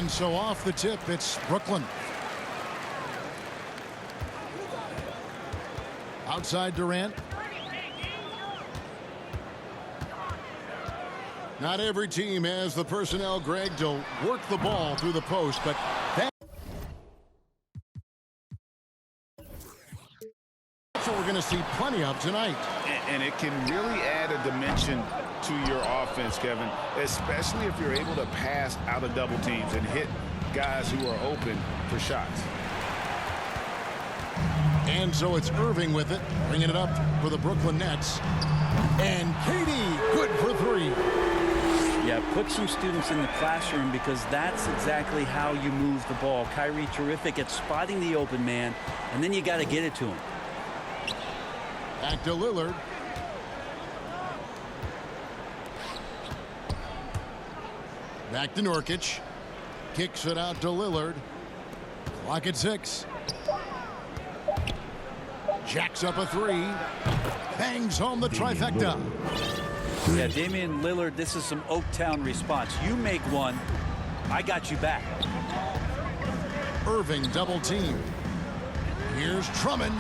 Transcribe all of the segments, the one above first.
And so off the tip, it's Brooklyn. Outside Durant. Not every team has the personnel, Greg, to work the ball through the post, but that's what we're going to see plenty of tonight. And it can really add a dimension to your offense, Kevin, especially if you're able to pass out of double teams and hit guys who are open for shots. And so it's Irving with it, bringing it up for the Brooklyn Nets. And KD, good for three. Yeah, put some students in the classroom because that's exactly how you move the ball. Kyrie terrific at spotting the open man, and then you got to get it to him. Back to Lillard. Back to Nurkic. Kicks it out to Lillard. Clock at 6. Jacks up a three. Bangs home the trifecta. Yeah, Damian Lillard, this is some Oaktown response. You make one, I got you back. Irving double team. Here's Drummond.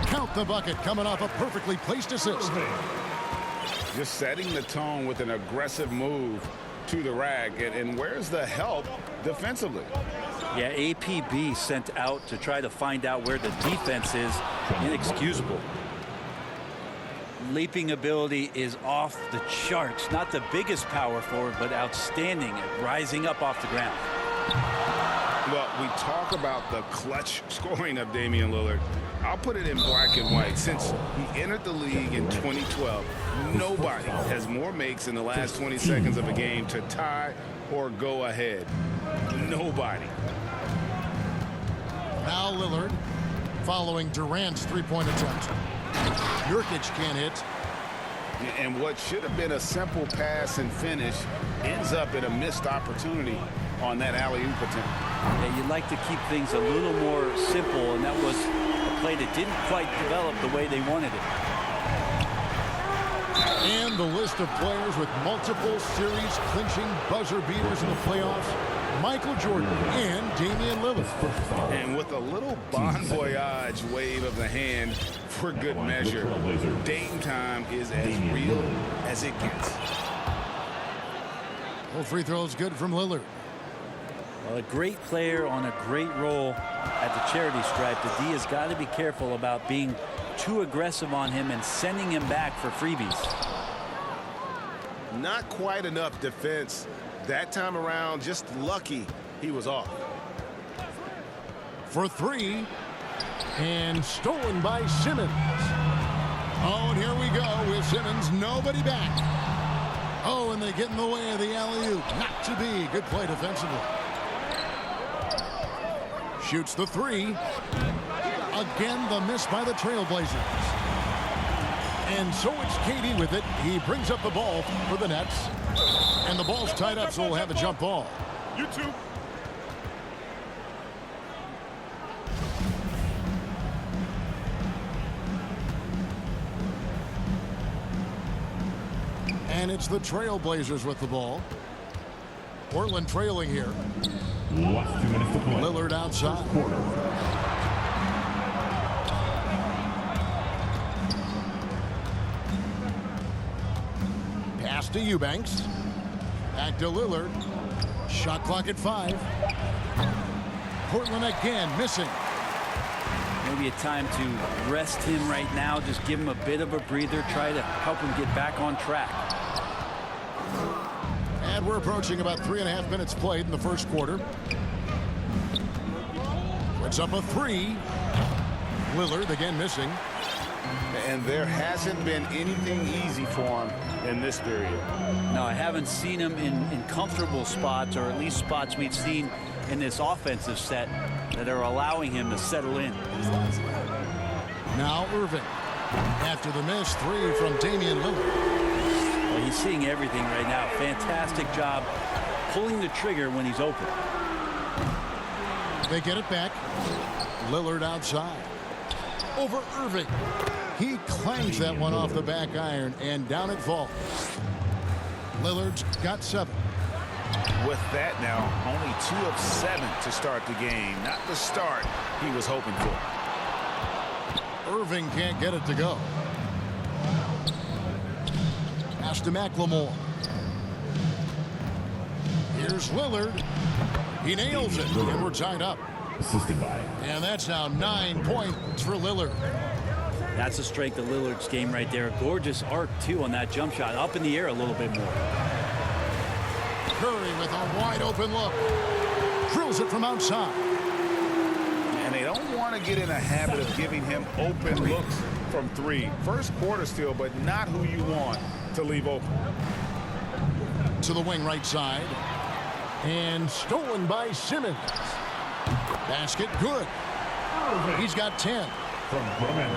Count the bucket, coming off a perfectly placed assist. Just setting the tone with an aggressive move to the rack. And where's the help defensively? Yeah, APB sent out to try to find out where the defense is. Inexcusable. Leaping ability is off the charts. Not the biggest power forward, but outstanding at rising up off the ground. Well, we talk about the clutch scoring of Damian Lillard. I'll put it in black and white. Since he entered the league in 2012, nobody has more makes in the last 20 seconds of a game to tie or go ahead. Nobody. Now Lillard following Durant's three-point attempt. Nurkic can't hit. And what should have been a simple pass and finish ends up in a missed opportunity on that alley-oop attempt. Yeah, you'd like to keep things a little more simple, and that was a play that didn't quite develop the way they wanted it. And the list of players with multiple series clinching buzzer beaters in the playoffs: Michael Jordan and Damian Lillard. And with a little bon voyage wave of the hand for good measure, Dame time is as real as it gets. Well, free throws good from Lillard. Well, a great player on a great role at the charity stripe. The D has got to be careful about being too aggressive on him and sending him back for freebies. Not quite enough defense that time around. Just lucky he was off. For three. And stolen by Simmons. Oh, and here we go with Simmons. Nobody back. Oh, and they get in the way of the alley-oop. Not to be. Good play defensively. Shoots the three. Again, the miss by the Trailblazers. And so it's KD with it. He brings up the ball for the Nets. And the ball's tied up, so we'll have a jump ball. You too. And it's the Trailblazers with the ball. Portland trailing here. Last 2 minutes to play. Lillard outside. Pass to Eubanks. Back to Lillard. Shot clock at 5. Portland again missing. Maybe a time to rest him right now. Just give him a bit of a breather. Try to help him get back on track. And we're approaching about 3.5 minutes played in the first quarter. Puts up a three. Lillard again missing. And there hasn't been anything easy for him in this period. No, I haven't seen him in comfortable spots, or at least spots we've seen in this offensive set that are allowing him to settle in. Now Irving. After the miss, three from Damian Lillard. Well, he's seeing everything right now. Fantastic job pulling the trigger when he's open. They get it back. Lillard outside. Over Irving. He clangs that one off the back iron, and down it falls. Lillard's got 7. With that now, only 2 of 7 to start the game. Not the start he was hoping for. Irving can't get it to go. Pass to McLemore. Here's Lillard. He nails it, and we're tied up. Assisted by. And that's now 9 points for Lillard. That's the strength of Lillard's game right there. Gorgeous arc, too, on that jump shot. Up in the air a little bit more. Curry with a wide open look. Drills it from outside. And they don't want to get in a habit of giving him open looks from 3. First quarter still, but not who you want to leave open. To the wing right side. And stolen by Simmons. Basket good. He's got 10.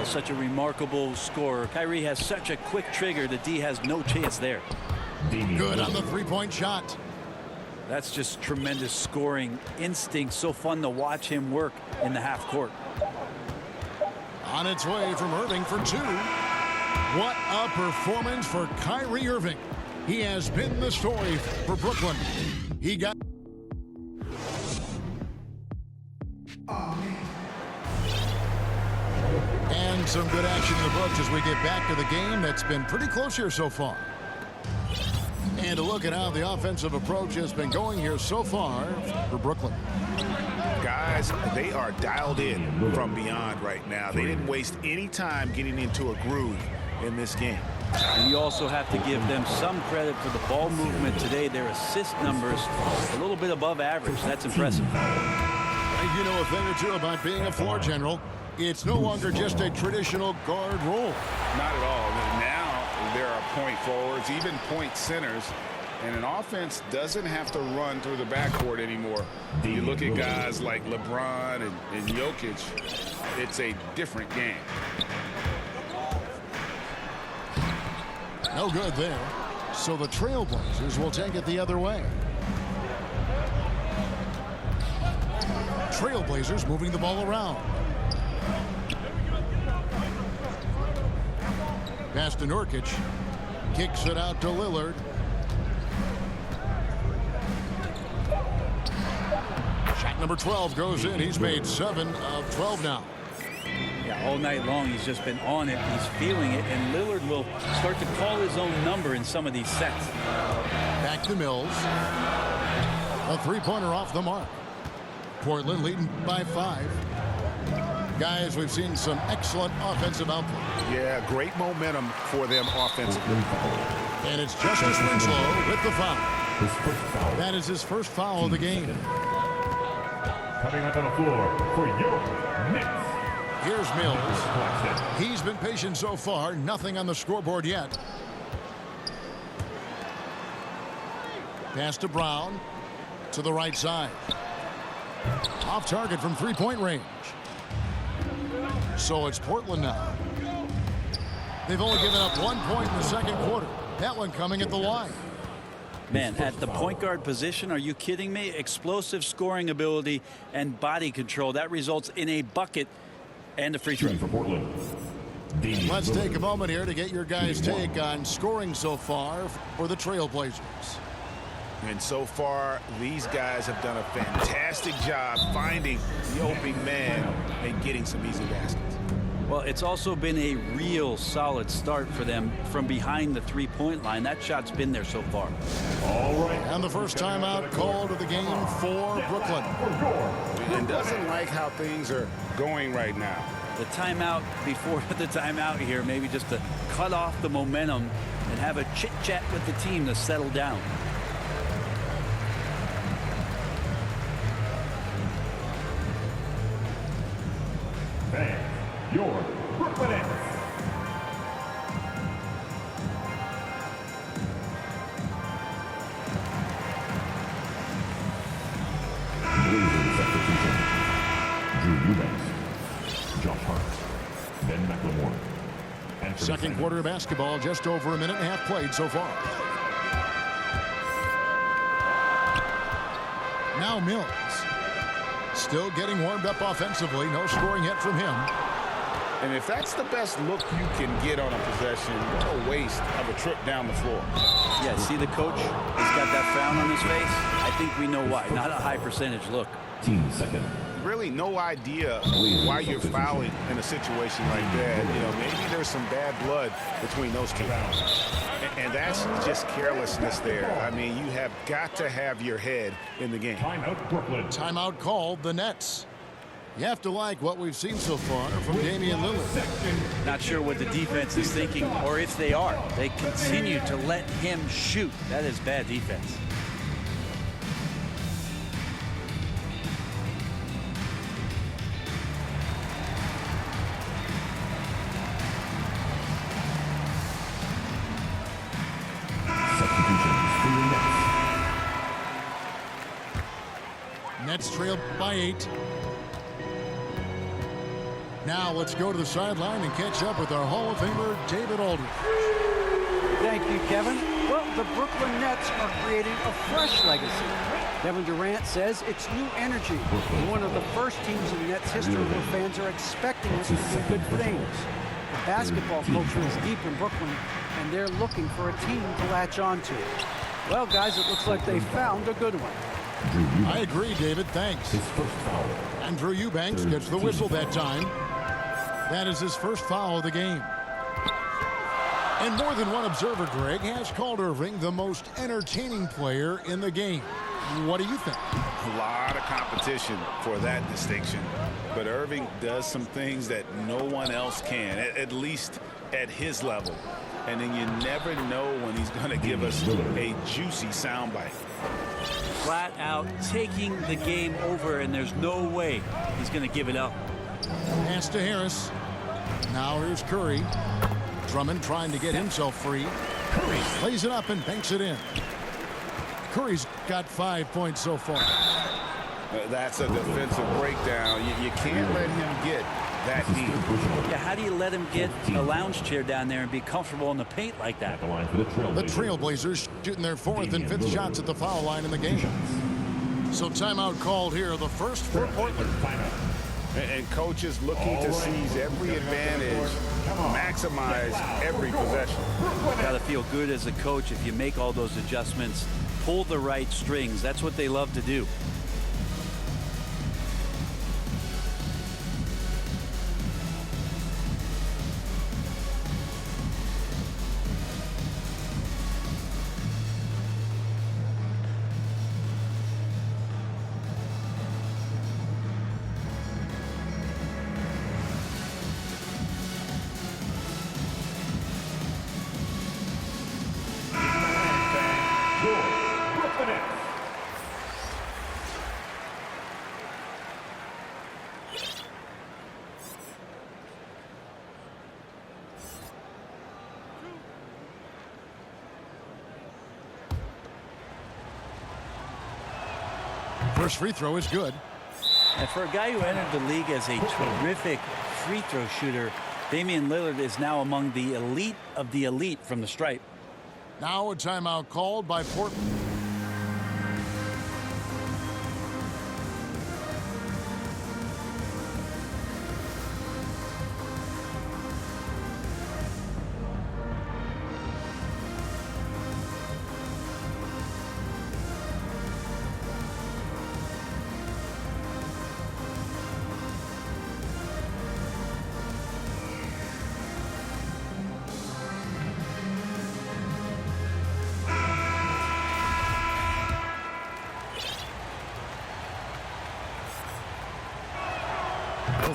Such a remarkable scorer. Kyrie has such a quick trigger. The D has no chance there. Good on the three-point shot. That's just tremendous scoring instinct. So fun to watch him work in the half court. On its way from Irving for 2. What a performance for Kyrie Irving. He has been the story for Brooklyn. He got... And some good action in the books as we get back to the game that's been pretty close here so far. And a look at how the offensive approach has been going here so far for Brooklyn. Guys, they are dialed in from beyond right now. They didn't waste any time getting into a groove in this game. And you also have to give them some credit for the ball movement today. Their assist numbers a little bit above average. That's impressive. And you know a thing or two about being a floor general. It's no longer just a traditional guard role. Not at all. Now there are point forwards, even point centers, and an offense doesn't have to run through the backcourt anymore. You look at guys like LeBron and Jokic, it's a different game. No good there. So the Trailblazers will take it the other way. Trailblazers moving the ball around. Pass to Nurkic. Kicks it out to Lillard. Shot number 12 goes in. He's made 7 of 12 now. Yeah, all night long he's just been on it. He's feeling it, and Lillard will start to call his own number in some of these sets. Back to Mills. A three-pointer off the mark. Portland leading by 5. Guys, we've seen some excellent offensive output. Yeah, great momentum for them offensively. And it's Justice Winslow with the foul. That is his first foul of the game. Coming up on the floor for your Knicks. Here's Mills. He's been patient so far. Nothing on the scoreboard yet. Pass to Brown. To the right side. Off target from three-point range. So it's Portland now. They've only given up 1 point in the second quarter. That one coming at the line. Man, at the point guard position, are you kidding me? Explosive scoring ability and body control. That results in a bucket and a free throw. For Portland. Let's take a moment here to get your guys' take on scoring so far for the Trailblazers. And so far, these guys have done a fantastic job finding the opening man and getting some easy baskets. Well, it's also been a real solid start for them from behind the three-point line. That shot's been there so far. All right. And the first timeout called of the game for Brooklyn. And doesn't like how things are going right now. The timeout before the timeout here, maybe just to cut off the momentum and have a chit-chat with the team to settle down. Fans, your Brooklyn Nets. Blazers substitution. Drew Eubanks, Josh Hart, Ben McLemore. And Second quarter of basketball, just over a minute and a half played so far. Now Mills. Still getting warmed up offensively. No scoring yet from him. And if that's the best look you can get on a possession, what a waste of a trip down the floor. Yeah, see the coach has got that frown on his face? I think we know why. Not a high percentage look. 15 seconds. Really no idea why you're fouling in a situation like that. You know, maybe there's some bad blood between those two. And that's just carelessness there. I mean, you have got to have your head in the game. Timeout, Brooklyn. Timeout called the Nets. You have to like what we've seen so far from Damian Lillard. Not sure what the defense is thinking, or if they are. They continue to let him shoot. That is bad defense. Nets trail by 8. Now let's go to the sideline and catch up with our Hall of Famer, David Aldridge. Thank you, Kevin. Well, the Brooklyn Nets are creating a fresh legacy. Kevin Durant says it's new energy. One of the first teams in Nets history where fans are expecting us to do good things. The basketball culture is deep in Brooklyn, and they're looking for a team to latch on to. Well, guys, it looks like they found a good one. I agree, David. Thanks. And Drew Eubanks gets the whistle that time. That is his first foul of the game. And more than one observer, Greg, has called Irving the most entertaining player in the game. What do you think? A lot of competition for that distinction. But Irving does some things that no one else can, at least at his level. And then you never know when he's going to give us a juicy soundbite. Flat out taking the game over, and there's no way he's going to give it up. Pass to Harris. Now here's Curry. Drummond trying to get himself free. Curry plays it up and banks it in. Curry's got 5 points so far. That's a defensive breakdown. You can't let him get that deep. Yeah, how do you let him get a lounge chair down there and be comfortable in the paint like that? The Trailblazers shooting their 4th and 5th shots at the foul line in the game. So timeout called here, the first for Portland. And coaches looking to seize every advantage, maximize every possession. Got to feel good as a coach if you make all those adjustments, pull the right strings. That's what they love to do. First free throw is good. And for a guy who entered the league as a terrific free throw shooter, Damian Lillard is now among the elite of the elite from the stripe. Now a timeout called by Portland.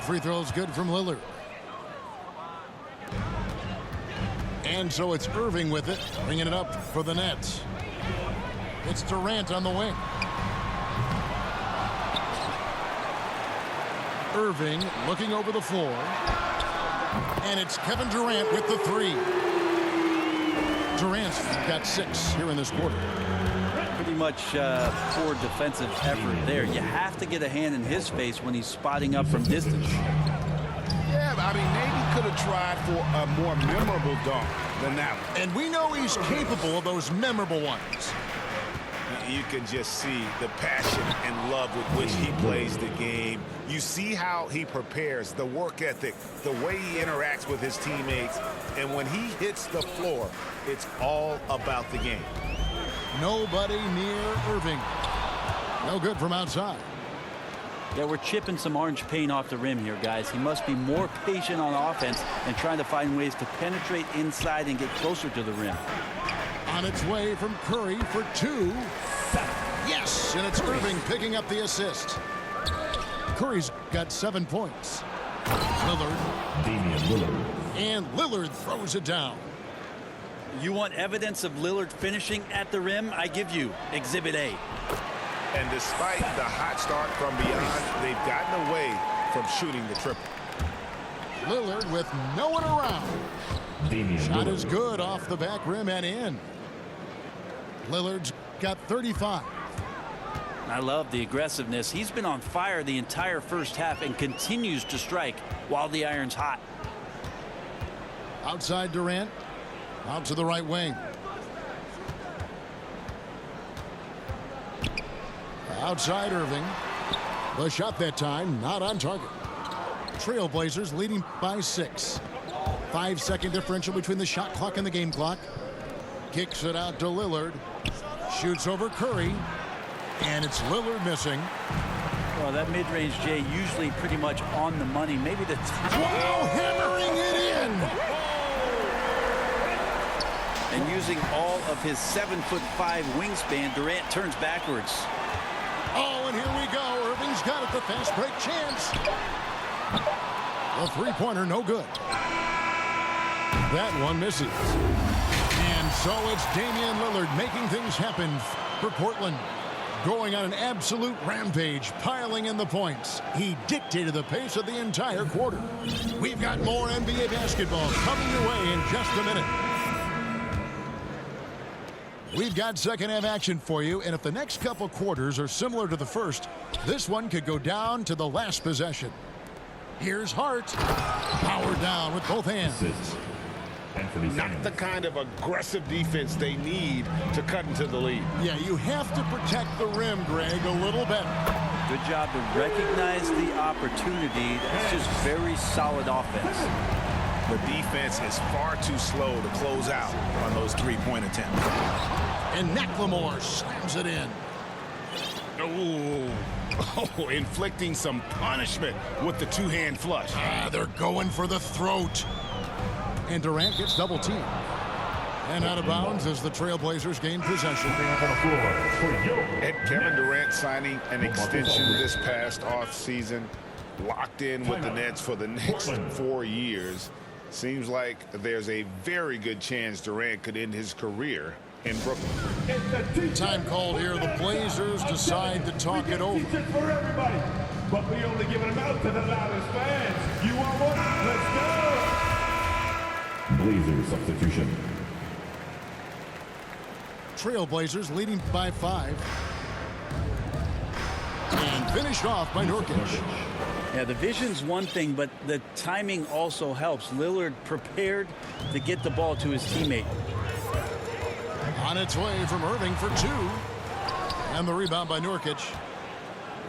Free throw is good from Lillard. And so it's Irving with it, bringing it up for the Nets. It's Durant on the wing. Irving looking over the floor. And it's Kevin Durant with the 3. Durant's got 6 here in this quarter. Pretty much poor defensive effort there. You have to get a hand in his face when he's spotting up from distance. Yeah, I mean, maybe could have tried for a more memorable dunk than that one. And we know he's capable of those memorable ones. You can just see the passion and love with which he plays the game. You see how he prepares, the work ethic, the way he interacts with his teammates. And when he hits the floor, it's all about the game. Nobody near Irving. No good from outside. Yeah, we're chipping some orange paint off the rim here, guys. He must be more patient on offense and trying to find ways to penetrate inside and get closer to the rim. On its way from Curry for 2. Yes, and it's Irving picking up the assist. Curry's got 7 points. Lillard. Damian Lillard. And Lillard throws it down. You want evidence of Lillard finishing at the rim? I give you Exhibit A. And despite the hot start from beyond, they've gotten away from shooting the triple. Lillard with no one around. Damian Shot Lillard. is good off the back rim and in. Lillard's got 35. I love the aggressiveness. He's been on fire the entire first half and continues to strike while the iron's hot. Outside Durant. Out to the right wing. Outside Irving. The shot that time not on target. Trailblazers leading by 6. 5-second differential between the shot clock and the game clock. Kicks it out to Lillard. Shoots over Curry. And it's Lillard missing. Well, that mid-range, Jay, usually pretty much on the money. Maybe the Wow, hammering it in. and using all of his 7'5" wingspan, Durant turns backwards. Oh, and here we go. Irving's got it. The fast break chance. The three-pointer, no good. That one misses. And so it's Damian Lillard making things happen for Portland. Going on an absolute rampage, piling in the points. He dictated the pace of the entire quarter. We've got more NBA basketball coming your way in just a minute. We've got second half action for you, and if the next couple quarters are similar to the first, this one could go down to the last possession. Here's Hart. Powered down with both hands. Not the kind of aggressive defense they need to cut into the lead. Yeah, you have to protect the rim, Greg, a little better. Good job to recognize the opportunity. That's just very solid offense. The defense is far too slow to close out on those three-point attempts. And McLemore slams it in. Oh, inflicting some punishment with the two-hand flush. They're going for the throat. And Durant gets double teamed. And out of bounds as the Trailblazers gain possession. And Kevin Durant signing an extension this past offseason, locked in with the Nets for the next 4 years. Seems like there's a very good chance Durant could end his career in Brooklyn. Time called here. The Blazers decide to talk it over. For everybody, but we only giving them out to the loudest fans. You want one? Let's go! Blazers substitution. Trailblazers leading by 5. And finished off by Nurkic. Yeah, the vision's one thing, but the timing also helps. Lillard prepared to get the ball to his teammate. On its way from Irving for 2. And the rebound by Nurkic.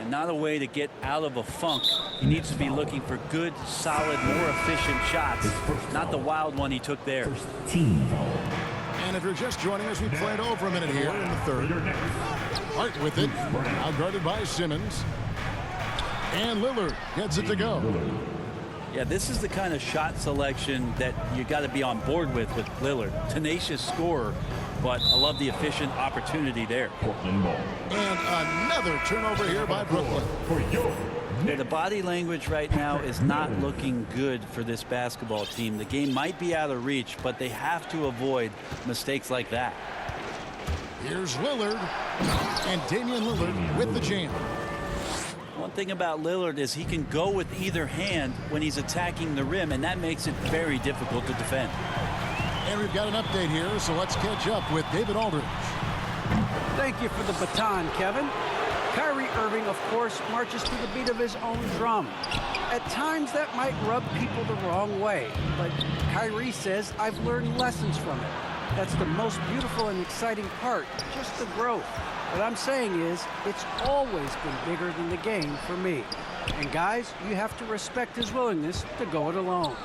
And not a way to get out of a funk. He needs to be looking for good, solid, more efficient shots. Not the wild one he took there. Team foul. And if you're just joining us, we played over a minute here in the third. Hart with it. Now guarded by Simmons. And Lillard gets it to go. Yeah, this is the kind of shot selection that you got to be on board with Lillard. Tenacious scorer, but I love the efficient opportunity there. Portland ball. And another turnover here by Brooklyn. For your The body language right now is not looking good for this basketball team. The game might be out of reach, but they have to avoid mistakes like that. Here's Lillard. And Damian Lillard with the jam. One thing about Lillard is he can go with either hand when he's attacking the rim, and that makes it very difficult to defend. And we've got an update here, so let's catch up with David Aldridge. Thank you for the baton, Kevin. Kyrie Irving, of course, marches to the beat of his own drum. At times, that might rub people the wrong way, but Kyrie says, I've learned lessons from it. That's the most beautiful and exciting part, just the growth. What I'm saying is, it's always been bigger than the game for me. And guys, you have to respect his willingness to go it alone.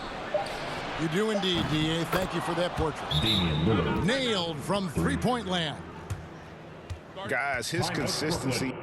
You do indeed, D.A. Thank you for that portrait. Damian Lillard. Nailed from three-point land. Guys, his consistency